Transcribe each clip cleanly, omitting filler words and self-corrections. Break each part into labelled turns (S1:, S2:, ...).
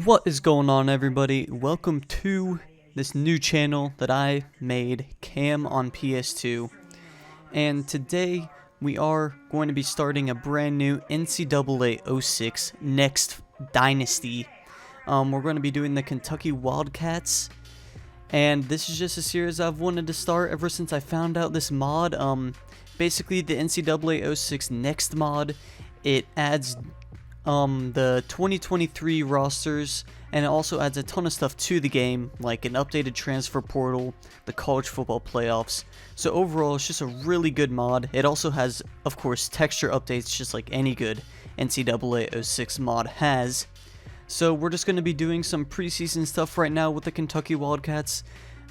S1: What is going on, everybody? Welcome to this new channel that I made, Cam on PS2. And today we are going to be starting a brand new NCAA 06 Next Dynasty. We're going to be doing the Kentucky Wildcats. And this is just a series I've wanted to start ever since I found out this mod. Basically the NCAA 06 Next mod, it adds the 2023 rosters, and it also adds a ton of stuff to the game, like an updated transfer portal, the college football playoffs. So overall, it's just a really good mod. It also has, of course, texture updates, just like any good NCAA 06 mod has. So we're just going to be doing some preseason stuff right now with the Kentucky Wildcats.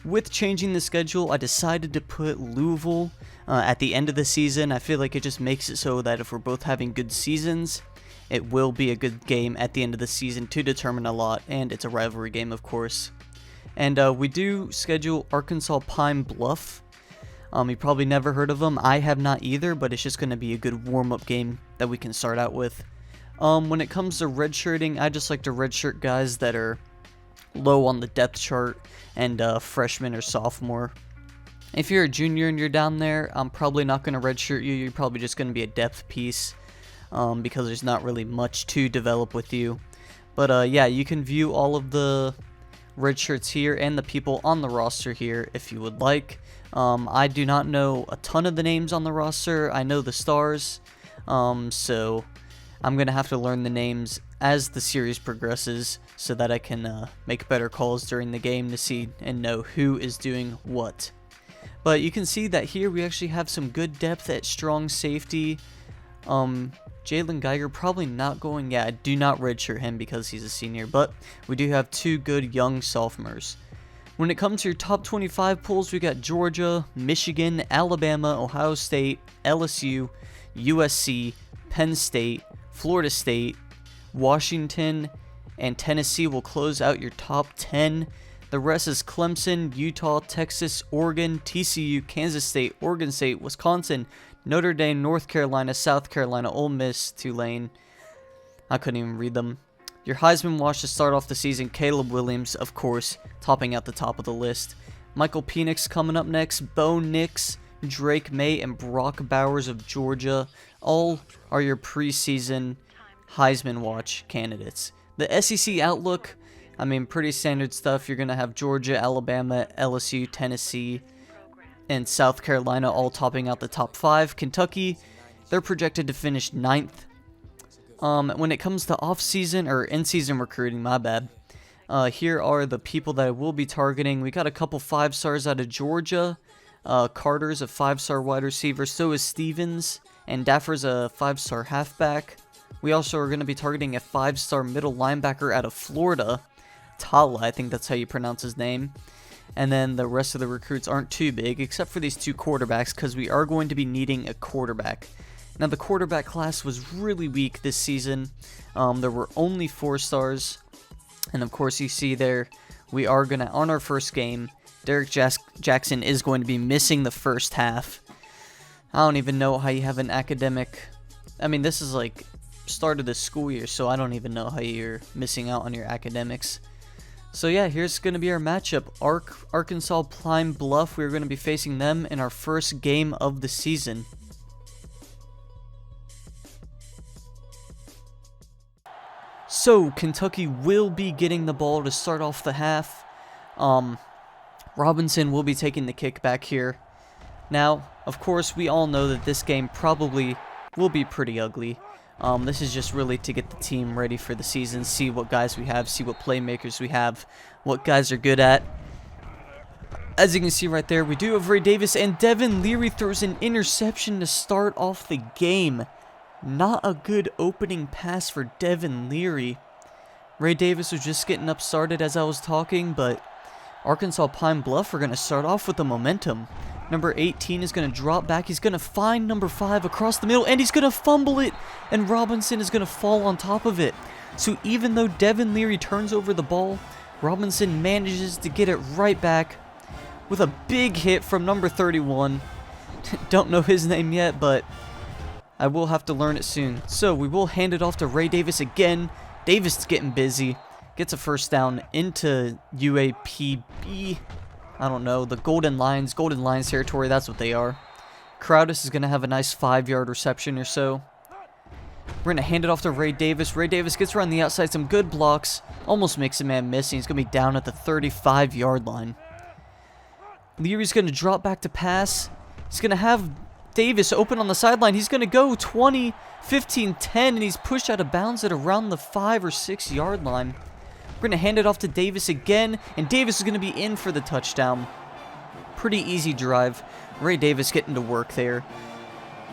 S1: With changing the schedule, I decided to put Louisville at the end of the season. I feel like it just makes it so that if we're both having good seasons, it will be a good game at the end of the season to determine a lot, and it's a rivalry game, of course. And we do schedule Arkansas Pine Bluff. You probably never heard of them. I have not either, but it's just going to be a good warm-up game that we can start out with. When it comes to redshirting, I just like to redshirt guys that are low on the depth chart and freshman or sophomore. If you're a junior and you're down there, I'm probably not going to redshirt you. You're probably just going to be a depth piece. Because there's not really much to develop with you. But yeah, you can view all of the red shirts here and the people on the roster here if you would like. I do not know a ton of the names on the roster. I know the stars, so I'm going to have to learn the names as the series progresses so that I can make better calls during the game to see and know who is doing what. But you can see that here we actually have some good depth at strong safety. Jalen Geiger probably not going. Yeah, I do not redshirt him because he's a senior, but we do have two good young sophomores. When it comes to your top 25 pools, we got Georgia, Michigan, Alabama, Ohio State, LSU, USC, Penn State, Florida State, Washington, and Tennessee will close out your top 10. The rest is Clemson, Utah, Texas, Oregon, TCU, Kansas State, Oregon State, Wisconsin, Notre Dame, North Carolina, South Carolina, Ole Miss, Tulane. I couldn't even read them. Your Heisman watch to start off the season, Caleb Williams, of course, topping out the top of the list. Michael Penix coming up next, Bo Nix, Drake May, and Brock Bowers of Georgia. All are your preseason Heisman watch candidates. The SEC outlook, I mean, pretty standard stuff. You're going to have Georgia, Alabama, LSU, Tennessee, and South Carolina all topping out the top 5. Kentucky, they're projected to finish 9th. When it comes to off-season or in-season recruiting, my bad. Here are the people that I will be targeting. We got a couple 5-stars out of Georgia. Carter's a 5-star wide receiver. So is Stevens. And Daffer's a 5-star halfback. We also are going to be targeting a 5-star middle linebacker out of Florida. Tala, I think that's how you pronounce his name. And then the rest of the recruits aren't too big, except for these 2 quarterbacks, because we are going to be needing a quarterback. Now, the quarterback class was really weak this season. There were only 4 stars. And of course, you see there, we are going to, on our first game, Derek Jackson is going to be missing the first half. I don't even know how you have an academic. I mean, this is like start of the school year, so I don't even know how you're missing out on your academics. So yeah, here's going to be our matchup. Arkansas Pine Bluff, we're going to be facing them in our first game of the season. So, Kentucky will be getting the ball to start off the half. Robinson will be taking the kick back here. Now, of course, we all know that this game probably will be pretty ugly. This is just really to get the team ready for the season, see what guys we have, see what playmakers we have, what guys are good at. As you can see right there, we do have Ray Davis, and Devin Leary throws an interception to start off the game. Not a good opening pass for Devin Leary. Ray Davis was just getting up started as I was talking, but Arkansas Pine Bluff are going to start off with the momentum. Number 18 is going to drop back. He's going to find number 5 across the middle, and he's going to fumble it, and Robinson is going to fall on top of it. So even though Devin Leary turns over the ball, Robinson manages to get it right back with a big hit from number 31. Don't know his name yet, but I will have to learn it soon. So we will hand it off to Ray Davis again. Davis is getting busy. gets a first down into UAPB. I don't know, the Golden Lions territory, that's what they are. Crowdis is going to have a nice 5-yard reception or so. We're going to hand it off to Ray Davis. Ray Davis gets around the outside, some good blocks. Almost makes a man miss, and he's going to be down at the 35-yard line. Leary's going to drop back to pass. He's going to have Davis open on the sideline. He's going to go 20, 15, 10, and he's pushed out of bounds at around the 5 or 6 yard line. We're going to hand it off to Davis again, and Davis is going to be in for the touchdown. Pretty easy drive. Ray Davis getting to work there.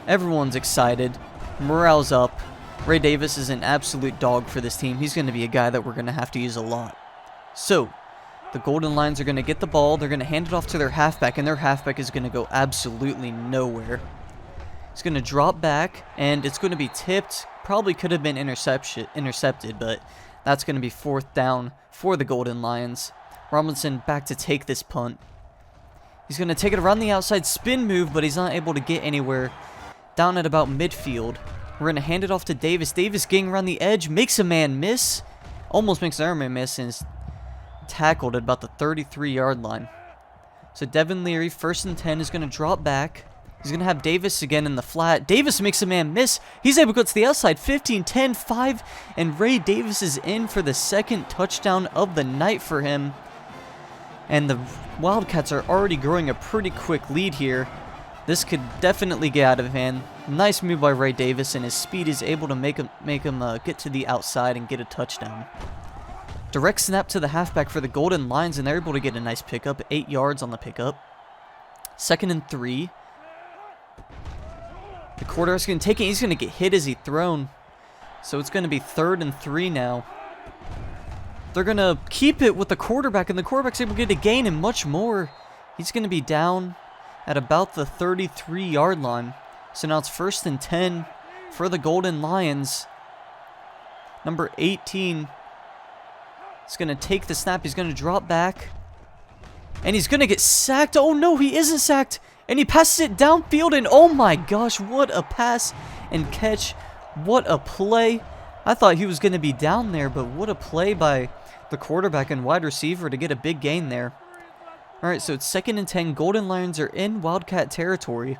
S1: Everyone's excited. Morale's up. Ray Davis is an absolute dog for this team. He's going to be a guy that we're going to have to use a lot. So, the Golden Lions are going to get the ball. They're going to hand it off to their halfback, and their halfback is going to go absolutely nowhere. He's going to drop back, and it's going to be tipped. Probably could have been intercepted, but that's going to be 4th down for the Golden Lions. Robinson back to take this punt. He's going to take it around the outside spin move, but he's not able to get anywhere. Down at about midfield. We're going to hand it off to Davis. Davis getting around the edge, makes a man miss. Almost makes another man miss, and is tackled at about the 33-yard line. So Devin Leary, 1st and 10, is going to drop back. He's going to have Davis again in the flat. Davis makes a man miss. He's able to go to the outside. 15, 10, 5, and Ray Davis is in for the 2nd touchdown of the night for him. And the Wildcats are already growing a pretty quick lead here. This could definitely get out of hand. Nice move by Ray Davis, and his speed is able to make him get to the outside and get a touchdown. Direct snap to the halfback for the Golden Lions, and they're able to get a nice pickup. 8 yards on the pickup. 2nd and 3. The quarterback's going to take it. He's going to get hit as he's thrown. So it's going to be 3rd and 3 now. They're going to keep it with the quarterback, and the quarterback's able to get a gain and much more. He's going to be down at about the 33-yard line. So now it's 1st and 10 for the Golden Lions. Number 18 is going to take the snap. He's going to drop back. And he's going to get sacked. Oh no, he isn't sacked. And he passes it downfield, and oh my gosh, what a pass and catch. What a play. I thought he was going to be down there, but what a play by the quarterback and wide receiver to get a big gain there. Alright, so it's 2nd and 10. Golden Lions are in Wildcat territory.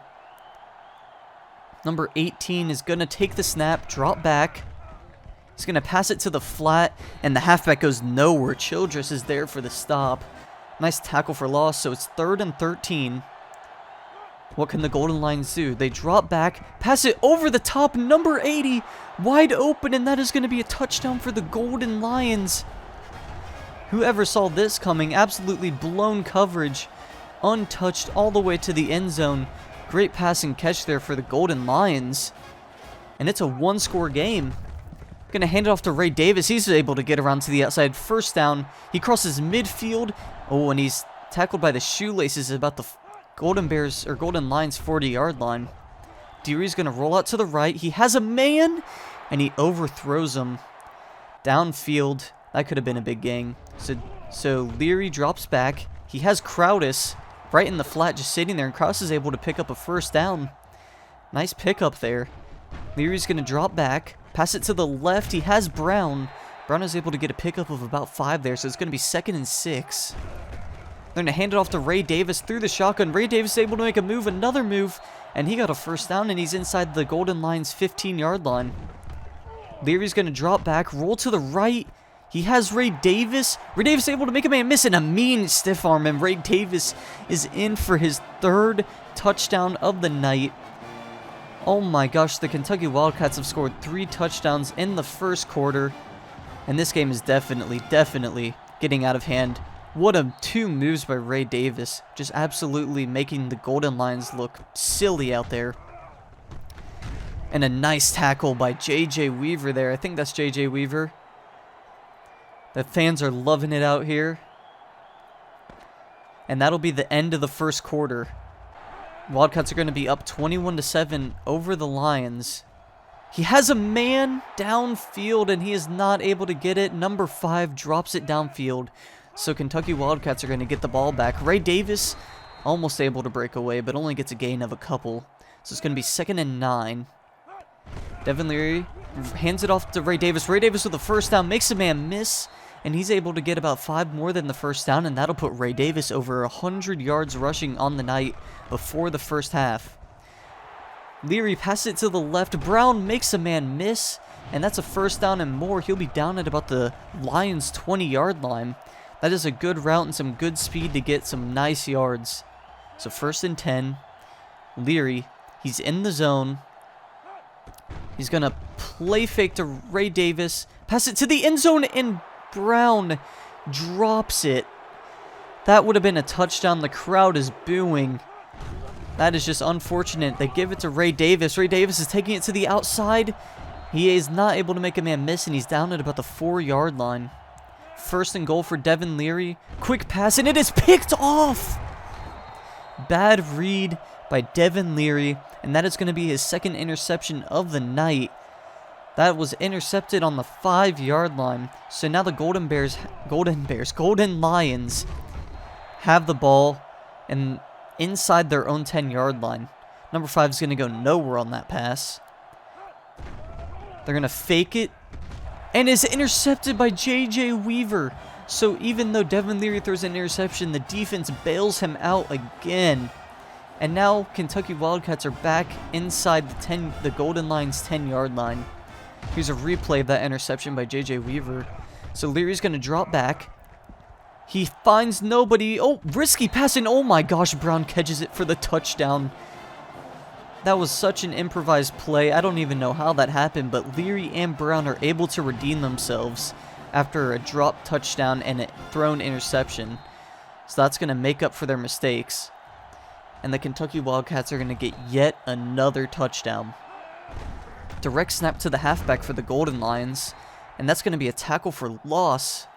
S1: Number 18 is going to take the snap, drop back. He's going to pass it to the flat, and the halfback goes nowhere. Childress is there for the stop. Nice tackle for loss, so it's 3rd and 13. What can the Golden Lions do? They drop back, pass it over the top, number 80, wide open, and that is going to be a touchdown for the Golden Lions. Whoever saw this coming, absolutely blown coverage, untouched all the way to the end zone. Great pass and catch there for the Golden Lions. And it's a 1-score game. Going to hand it off to Ray Davis. He's able to get around to the outside. 1st down. He crosses midfield. Oh, and he's tackled by the shoelaces at about the Golden Lions 40-yard line. Deary's going to roll out to the right. He has a man, and he overthrows him. Downfield. That could have been a big gain. So Leary drops back. He has Crowdis right in the flat just sitting there, and Krause is able to pick up a 1st down. Nice pickup there. Leary's going to drop back, pass it to the left. He has Brown. Brown is able to get a pickup of about 5 there, so it's going to be 2nd and 6. They're going to hand it off to Ray Davis through the shotgun. Ray Davis is able to make a move, another move, and he got a 1st down, and he's inside the Golden Lions 15-yard line. Leary's going to drop back, roll to the right. He has Ray Davis. Ray Davis is able to make a man miss, and a mean stiff arm, and Ray Davis is in for his 3rd touchdown of the night. Oh my gosh, the Kentucky Wildcats have scored 3 touchdowns in the 1st quarter, and this game is definitely getting out of hand. What a 2 moves by Ray Davis, just absolutely making the Golden Lions look silly out there. And a nice tackle by J.J. Weaver there. I think that's J.J. Weaver. The fans are loving it out here. And that'll be the end of the 1st quarter. Wildcats are going to be up 21-7 over the Lions. He has a man downfield, and he is not able to get it. Number 5 drops it downfield. So Kentucky Wildcats are going to get the ball back. Ray Davis almost able to break away, but only gets a gain of a couple. So it's going to be 2nd and 9. Devin Leary hands it off to Ray Davis. Ray Davis with the 1st down, makes a man miss, and he's able to get about 5 more than the first down, and that'll put Ray Davis over 100 yards rushing on the night before the first half. Leary passes it to the left. Brown makes a man miss, and that's a first down and more. He'll be down at about the Lions' 20-yard line. That is a good route and some good speed to get some nice yards. So 1st and 10. Leary, he's in the zone. He's going to play fake to Ray Davis. Pass it to the end zone, and Brown drops it. That would have been a touchdown. The crowd is booing. That is just unfortunate. They give it to Ray Davis. Ray Davis is taking it to the outside. He is not able to make a man miss, and he's down at about the 4-yard line. 1st and goal for Devin Leary. Quick pass, and it is picked off. Bad read by Devin Leary, and that is going to be his 2nd interception of the night. That was intercepted on the 5-yard line. So now the Golden Lions have the ball and inside their own 10-yard line. Number 5 is going to go nowhere on that pass. They're going to fake it, and is intercepted by J.J. Weaver. So even though Devin Leary throws an interception, the defense bails him out again. And now Kentucky Wildcats are back inside the Golden Lions' 10-yard line. Here's a replay of that interception by J.J. Weaver. So Leary's going to drop back. He finds nobody. Oh, risky passing. Oh my gosh, Brown catches it for the touchdown. That was such an improvised play. I don't even know how that happened, but Leary and Brown are able to redeem themselves after a drop touchdown and a thrown interception. So that's going to make up for their mistakes. And the Kentucky Wildcats are going to get yet another touchdown. Direct snap to the halfback for the Golden Lions. And that's going to be a tackle for loss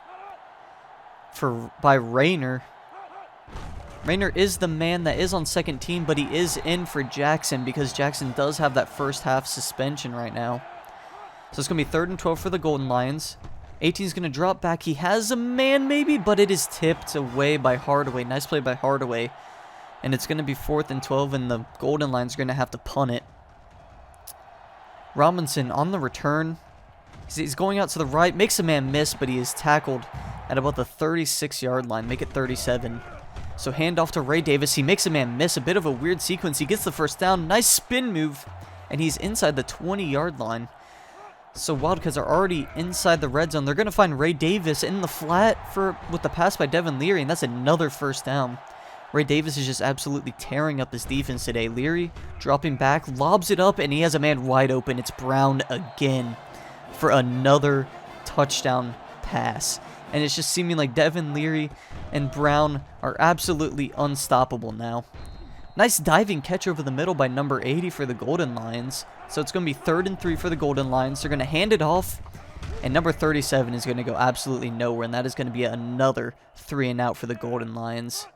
S1: by Rayner. Rayner is the man that is on second team, but he is in for Jackson because Jackson does have that first half suspension right now. So it's going to be 3rd and 12 for the Golden Lions. 18 is going to drop back. He has a man maybe, but it is tipped away by Hardaway. Nice play by Hardaway. And it's going to be 4th and 12, and the Golden Lions are going to have to punt it. Robinson on the return. He's going out to the right. Makes a man miss, but he is tackled at about the 36-yard line. Make it 37. So handoff to Ray Davis. He makes a man miss. A bit of a weird sequence. He gets the first down. Nice spin move. And he's inside the 20-yard line. So Wildcats are already inside the red zone. They're going to find Ray Davis in the flat with the pass by Devin Leary. And that's another first down. Ray Davis is just absolutely tearing up this defense today. Leary dropping back. Lobs it up. And he has a man wide open. It's Brown again for another touchdown pass. And it's just seeming like Devin Leary and Brown are absolutely unstoppable now. Nice diving catch over the middle by number 80 for the Golden Lions. So it's going to be 3rd and 3 for the Golden Lions. They're going to hand it off. And number 37 is going to go absolutely nowhere. And that is going to be another 3 and out for the Golden Lions.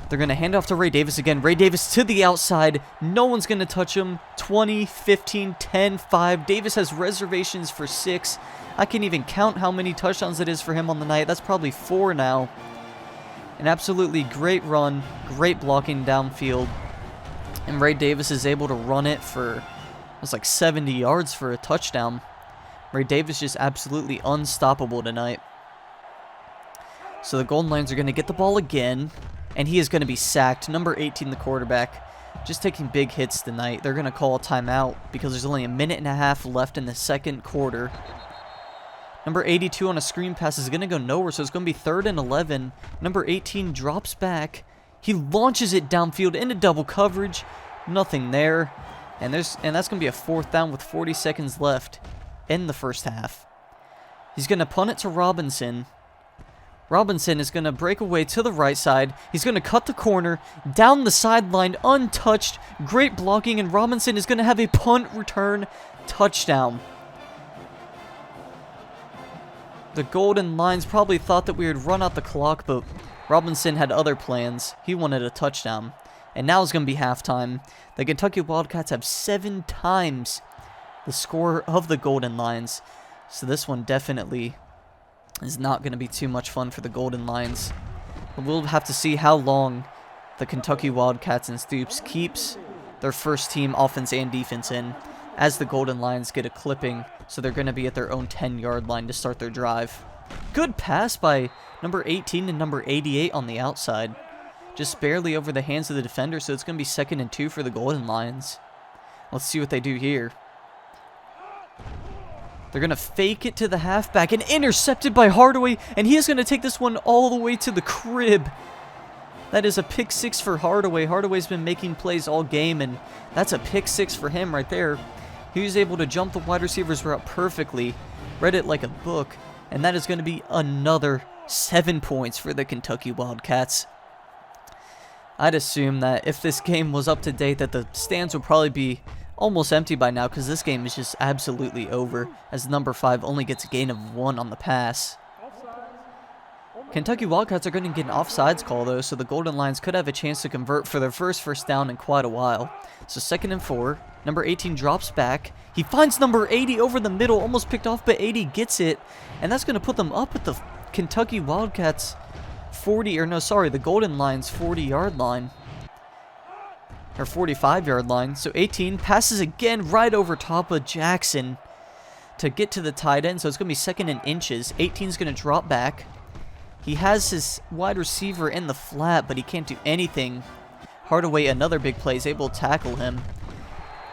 S1: They're going to hand off to Ray Davis again. Ray Davis to the outside. No one's going to touch him. 20, 15, 10, 5. Davis has reservations for 6. I can't even count how many touchdowns it is for him on the night. That's probably 4 now. An absolutely great run. Great blocking downfield. And Ray Davis is able to run it for, it was like 70 yards for a touchdown. Ray Davis just absolutely unstoppable tonight. So the Golden Lions are going to get the ball again. And he is going to be sacked. Number 18, the quarterback, just taking big hits tonight. They're going to call a timeout because there's only a minute and a half left in the second quarter. Number 82 on a screen pass is going to go nowhere, so it's going to be 3rd and 11. Number 18 drops back. He launches it downfield into double coverage. Nothing there. And that's going to be a 4th down with 40 seconds left in the first half. He's going to punt it to Robinson. Robinson is going to break away to the right side. He's going to cut the corner, down the sideline, untouched. Great blocking, and Robinson is going to have a punt return touchdown. The Golden Lions probably thought that we would run out the clock, but Robinson had other plans. He wanted a touchdown. And now it's going to be halftime. The Kentucky Wildcats have 7 times the score of the Golden Lions. So this one definitely is not going to be too much fun for the Golden Lions. But we'll have to see how long the Kentucky Wildcats and Stoops keeps their first team offense and defense in as the Golden Lions get a clipping. So they're going to be at their own 10-yard line to start their drive. Good pass by number 18 and number 88 on the outside. Just barely over the hands of the defender, so it's going to be 2nd and 2 for the Golden Lions. Let's see what they do here. They're going to fake it to the halfback and intercepted by Hardaway, and he is going to take this one all the way to the crib. That is a pick 6 for Hardaway. Hardaway's been making plays all game, and that's a pick 6 for him right there. He was able to jump the wide receiver's route perfectly, read it like a book, and that is going to be another 7 points for the Kentucky Wildcats. I'd assume that if this game was up to date, that the stands would probably be almost empty by now, because this game is just absolutely over, as number 5 only gets a gain of 1 on the pass. Kentucky Wildcats are going to get an offsides call, though, so the Golden Lions could have a chance to convert for their first down in quite a while. So 2nd and 4, number 18 drops back. He finds number 80 over the middle, almost picked off, but 80 gets it, and that's going to put them up at the Kentucky Wildcats the Golden Lions 40-yard line. Or 45-yard line. So 18 passes again right over top of Jackson to get to the tight end. So it's going to be 2nd and inches. 18's going to drop back. He has his wide receiver in the flat, but he can't do anything. Hardaway, another big play, is able to tackle him.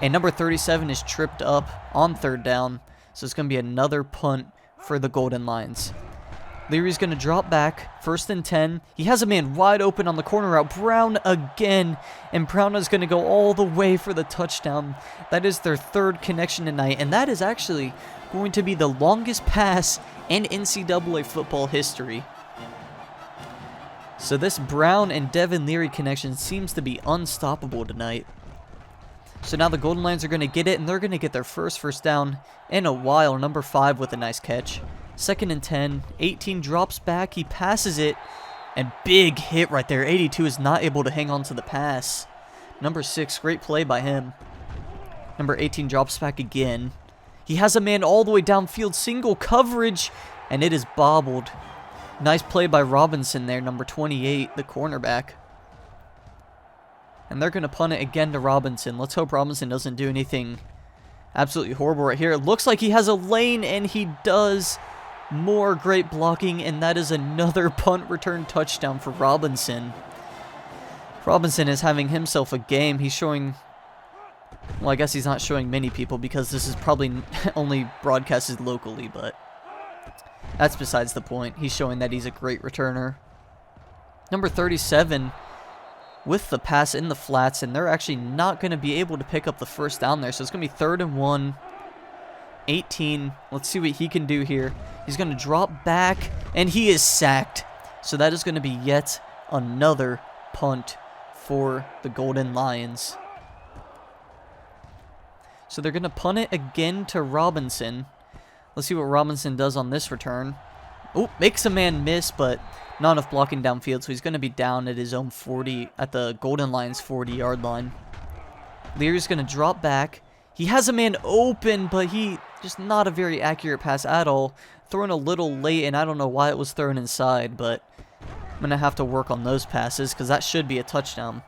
S1: And number 37 is tripped up on 3rd down. So it's going to be another punt for the Golden Lions. Leary's going to drop back, 1st and 10. He has a man wide open on the corner route. Brown again, and Brown is going to go all the way for the touchdown. That is their 3rd connection tonight, and that is actually going to be the longest pass in NCAA football history. So this Brown and Devin Leary connection seems to be unstoppable tonight. So now the Golden Lions are going to get it, and they're going to get their first down in a while. Number 5 with a nice catch. 2nd and 10, 18 drops back, he passes it, and big hit right there. 82 is not able to hang on to the pass. Number 6, great play by him. Number 18 drops back again. He has a man all the way downfield, single coverage, and it is bobbled. Nice play by Robinson there, number 28, the cornerback. And they're going to punt it again to Robinson. Let's hope Robinson doesn't do anything absolutely horrible right here. It looks like he has a lane, and he does. More great blocking, and that is another punt return touchdown for Robinson. Robinson is having himself a game. He's showing, well, I guess he's not showing many people because this is probably only broadcasted locally, but that's besides the point. He's showing that he's a great returner. Number 37 with the pass in the flats, and they're actually not going to be able to pick up the 1st down there, so it's going to be 3rd and 1. 18, let's see what he can do here. He's going to drop back, and he is sacked. So that is going to be yet another punt for the Golden Lions. So they're going to punt it again to Robinson. Let's see what Robinson does on this return. Oh, makes a man miss, but not enough blocking downfield, so he's going to be down at his own 40, at the Golden Lions 40-yard line. Leary's going to drop back. He has a man open, but he just not a very accurate pass at all. Thrown a little late, and I don't know why it was thrown inside, but I'm going to have to work on those passes because that should be a touchdown.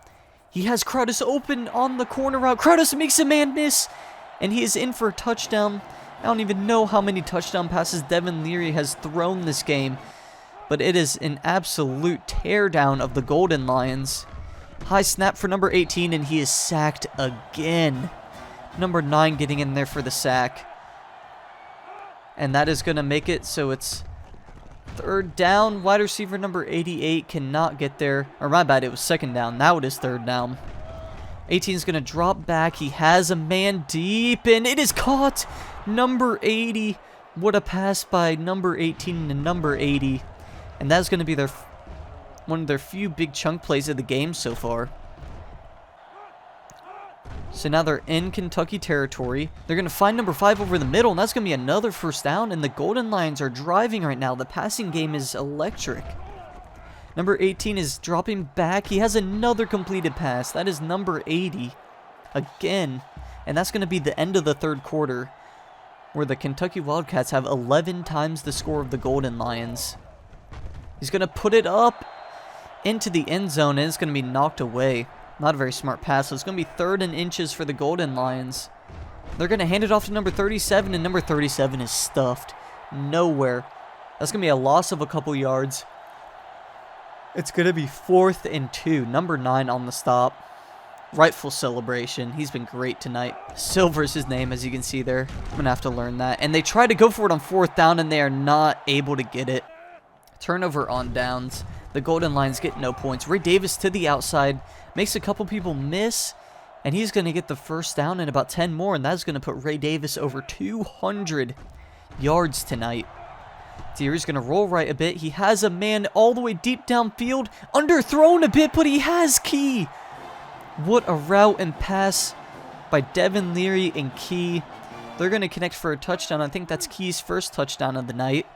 S1: He has Crowdus open on the corner route. Crowdus makes a man miss, and he is in for a touchdown. I don't even know how many touchdown passes Devin Leary has thrown this game, but it is an absolute teardown of the Golden Lions. High snap for number 18, and he is sacked again. Number 9 getting in there for the sack. And that is going to make it so it's 3rd down. Wide receiver number 88 cannot get there. Or my bad, it was 2nd down. Now it is 3rd down. 18 is going to drop back. He has a man deep, and it is caught. Number 80. What a pass by number 18 and number 80. And that's going to be one of their few big chunk plays of the game so far. So now they're in Kentucky territory. They're going to find number 5 over the middle, and that's going to be another 1st down, and the Golden Lions are driving right now. The passing game is electric. Number 18 is dropping back. He has another completed pass. That is number 80 again, and that's going to be the end of the 3rd quarter, where the Kentucky Wildcats have 11 times the score of the Golden Lions. He's going to put it up into the end zone, and it's going to be knocked away. Not a very smart pass, so it's going to be 3rd and inches for the Golden Lions. They're going to hand it off to number 37, and number 37 is stuffed. Nowhere That's going to be a loss of a couple yards. It's going to be 4th and 2. Number 9 on the stop. Rightful celebration. He's been great tonight. Silver's his name, as you can see there. I'm going to have to learn that. And they try to go for it on 4th down, and they are not able to get it. Turnover on downs. The Golden Lions get no points. Ray Davis to the outside. Makes a couple people miss. And he's going to get the first down and about 10 more. And that's going to put Ray Davis over 200 yards tonight. Deery's going to roll right a bit. He has a man all the way deep downfield. Underthrown a bit, but he has Key. What a route and pass by Devin Leary and Key. They're going to connect for a touchdown. I think that's Key's first touchdown of the night.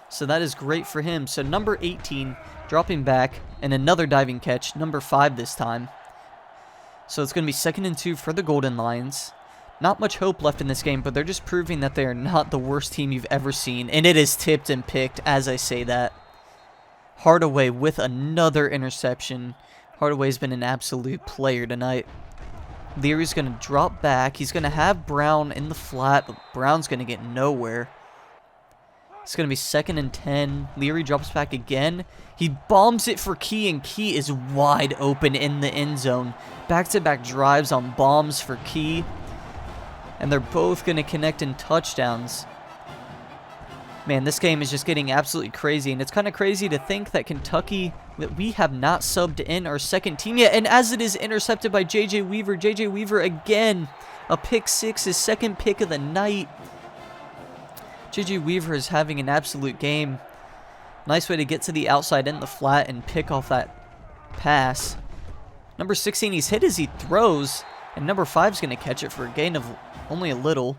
S1: So that is great for him. So number 18 dropping back and another diving catch. Number 5 this time. So it's going to be 2nd and 2 for the Golden Lions. Not much hope left in this game, but they're just proving that they are not the worst team you've ever seen. And it is tipped and picked as I say that. Hardaway with another interception. Hardaway's been an absolute player tonight. Leary's going to drop back. He's going to have Brown in the flat, but Brown's going to get nowhere. It's going to be 2nd and 10. Leary drops back again. He bombs it for Key, and Key is wide open in the end zone. Back-to-back drives on bombs for Key. And they're both going to connect in touchdowns. Man, this game is just getting absolutely crazy. And it's kind of crazy to think that Kentucky, that we have not subbed in our second team yet. And as it is intercepted by J.J. Weaver. J.J. Weaver again. A pick 6, his second pick of the night. J.J. Weaver is having an absolute game. Nice way to get to the outside in the flat and pick off that pass. Number 16, he's hit as he throws. And number 5 is going to catch it for a gain of only a little.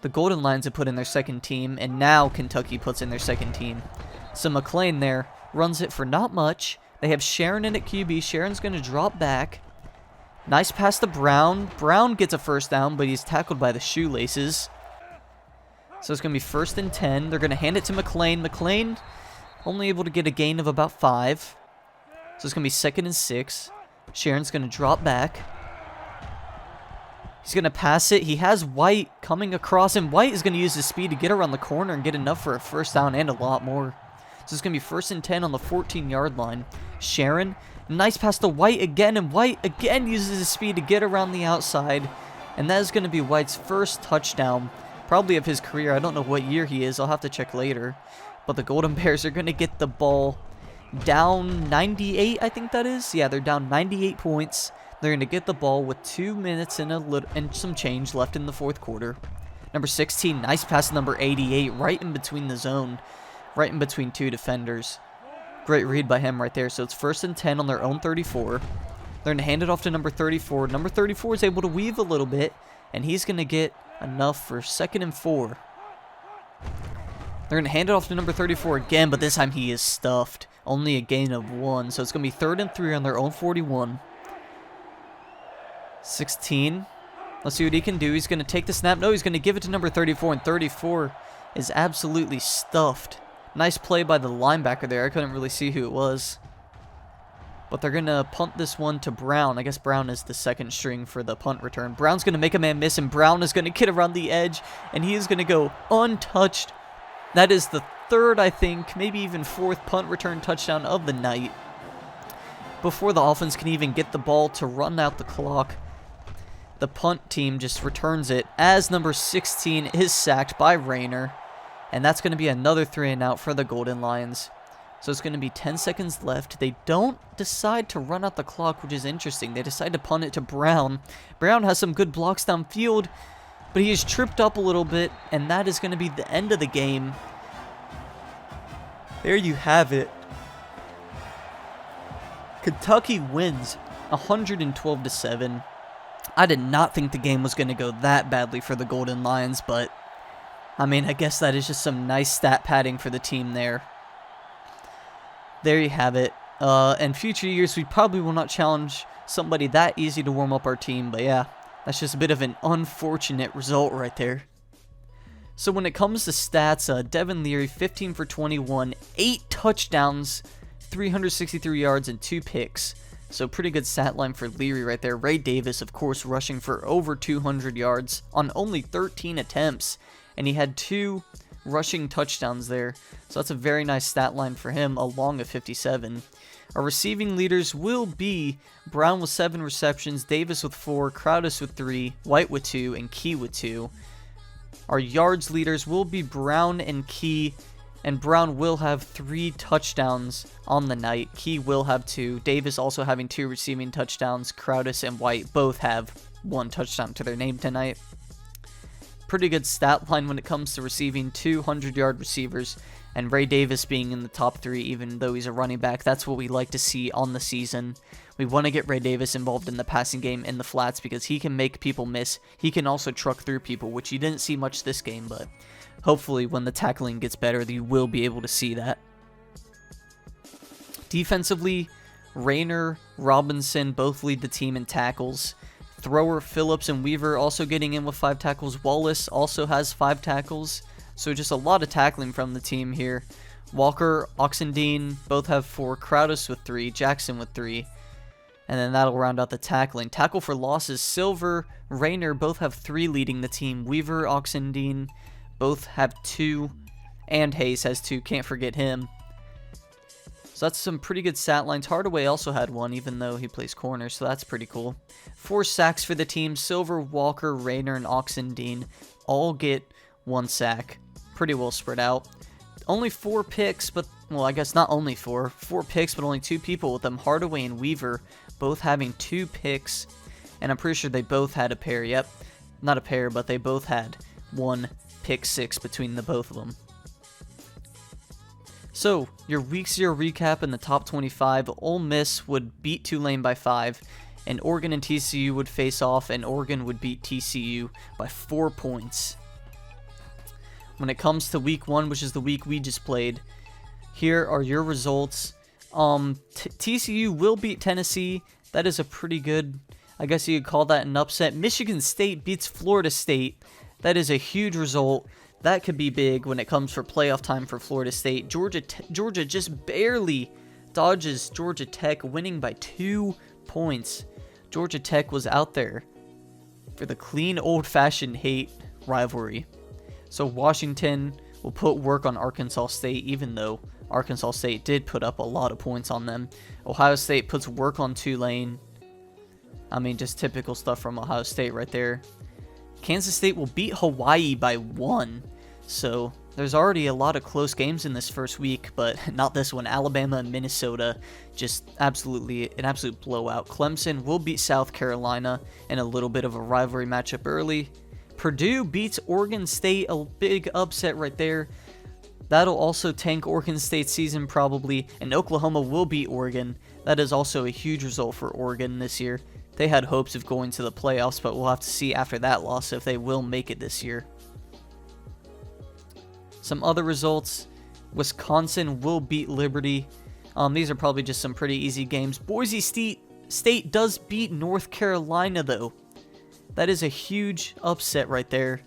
S1: The Golden Lions have put in their second team, and now Kentucky puts in their second team. So McLean there runs it for not much. They have Sharon in at QB. Sharon's going to drop back. Nice pass to Brown. Brown gets a first down, but he's tackled by the shoelaces. So it's going to be 1st and 10. They're going to hand it to McLean. McLean only able to get a gain of about 5. So it's going to be 2nd and 6. Sharon's going to drop back. He's going to pass it. He has White coming across, and White is going to use his speed to get around the corner and get enough for a first down and a lot more. So it's going to be 1st and 10 on the 14-yard line. Sharon, nice pass to White again, and White again uses his speed to get around the outside. And that is going to be White's first touchdown, probably of his career. I don't know what year he is. I'll have to check later. But the Golden Bears are going to get the ball down 98, I think that is. Yeah, they're down 98 points. They're going to get the ball with 2 minutes and some change left in the 4th quarter. Number 16, nice pass to number 88, right in between the zone, right in between 2 defenders. Great read by him right there. So it's 1st and 10 on their own 34. They're going to hand it off to number 34. Number 34 is able to weave a little bit, and he's going to get enough for 2nd and 4. They're going to hand it off to number 34 again, but this time he is stuffed. Only a gain of 1, so it's going to be 3rd and 3 on their own 41. 16. Let's see what he can do. He's going to take the snap. No, he's going to give it to number 34, and 34 is absolutely stuffed. Nice play by the linebacker there. I couldn't really see who it was. But they're going to punt this one to Brown. I guess Brown is the 2nd string for the punt return. Brown's going to make a man miss, and Brown is going to get around the edge, and he is going to go untouched. That is the 3rd, I think, maybe even 4th punt return touchdown of the night. Before the offense can even get the ball to run out the clock, the punt team just returns it as number 16 is sacked by Rayner. And that's going to be another 3 and out for the Golden Lions. So it's going to be 10 seconds left. They don't decide to run out the clock, which is interesting. They decide to punt it to Brown. Brown has some good blocks downfield, but he is tripped up a little bit, and that is going to be the end of the game. There you have it. Kentucky wins 112-7. I did not think the game was going to go that badly for the Golden Lions, but I mean, I guess that is just some nice stat padding for the team there. There you have it. In future years, we probably will not challenge somebody that easy to warm up our team, but yeah, that's just a bit of an unfortunate result right there. So when it comes to stats, Devin Leary, 15 for 21, 8 touchdowns, 363 yards, and 2 picks. So pretty good stat line for Leary right there. Ray Davis, of course, rushing for over 200 yards on only 13 attempts. And he had 2 rushing touchdowns there. So that's a very nice stat line for him, along with 57. Our receiving leaders will be Brown with 7 receptions, Davis with 4, Crowdus with 3, White with 2, and Key with 2. Our yards leaders will be Brown and Key, and Brown will have 3 touchdowns on the night. Key will have 2. Davis also having 2 receiving touchdowns. Crowdus and White both have 1 touchdown to their name tonight. Pretty good stat line when it comes to receiving, 200-yard receivers, and Ray Davis being in the top 3 even though he's a running back. That's what we like to see on the season. We want to get Ray Davis involved in the passing game in the flats because he can make people miss. He can also truck through people, which you didn't see much this game, but hopefully when the tackling gets better, you will be able to see that. Defensively, Rayner, Robinson both lead the team in tackles. Thrower, Phillips, and Weaver also getting in with 5 tackles. Wallace also has 5 tackles. So just a lot of tackling from the team here. Walker, Oxendine both have 4. Crowdus with 3. Jackson with 3. And then that'll round out the tackling. Tackle for losses, Silver, Rayner both have 3 leading the team. Weaver, Oxendine both have 2. And Hayes has 2. Can't forget him. So that's some pretty good stat lines. Hardaway also had 1, even though he plays corner, so that's pretty cool. 4 sacks for the team. Silver, Walker, Rayner, and Oxendine all get 1 sack. Pretty well spread out. Only 4 picks, but, well, I guess not only 4. 4 picks, but only 2 people with them. Hardaway and Weaver both having 2 picks, and I'm pretty sure they both had a pair. Yep, not a pair, but they both had 1 pick 6 between the both of them. So, your Week 0 recap in the top 25, Ole Miss would beat Tulane by 5, and Oregon and TCU would face off, and Oregon would beat TCU by 4 points. When it comes to Week 1, which is the week we just played, here are your results. TCU will beat Tennessee. That is a pretty good, I guess you could call that an upset. Michigan State beats Florida State. That is a huge result. That could be big when it comes for playoff time for Florida State. Georgia just barely dodges Georgia Tech, winning by 2 points. Georgia Tech was out there for the clean, old-fashioned hate rivalry. So Washington will put work on Arkansas State, even though Arkansas State did put up a lot of points on them. Ohio State puts work on Tulane. I mean, just typical stuff from Ohio State right there. Kansas State will beat Hawaii by 1. So there's already a lot of close games in this first week, but not this one. Alabama and Minnesota, just an absolute blowout. Clemson will beat South Carolina in a little bit of a rivalry matchup early. Purdue beats Oregon State, a big upset right there. That'll also tank Oregon State's season probably, and Oklahoma will beat Oregon. That is also a huge result for Oregon this year. They had hopes of going to the playoffs, but we'll have to see after that loss if they will make it this year. Some other results, Wisconsin will beat Liberty. These are probably just some pretty easy games. Boise State does beat North Carolina though. That is a huge upset right there.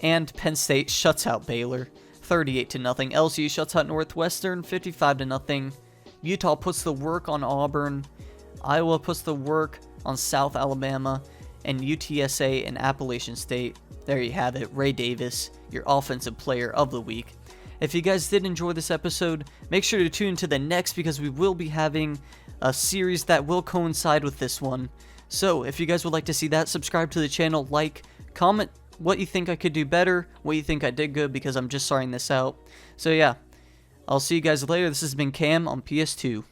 S1: And Penn State shuts out Baylor, 38-0. LSU shuts out Northwestern, 55-0. Utah puts the work on Auburn. Iowa puts the work on South Alabama. And UTSA and Appalachian State. There you have it. Ray Davis, your offensive player of the week. If you guys did enjoy this episode, make sure to tune to the next because we will be having a series that will coincide with this one. So, if you guys would like to see that, subscribe to the channel, like, comment what you think I could do better, what you think I did good, because I'm just starting this out. So yeah, I'll see you guys later. This has been Cam on PS2.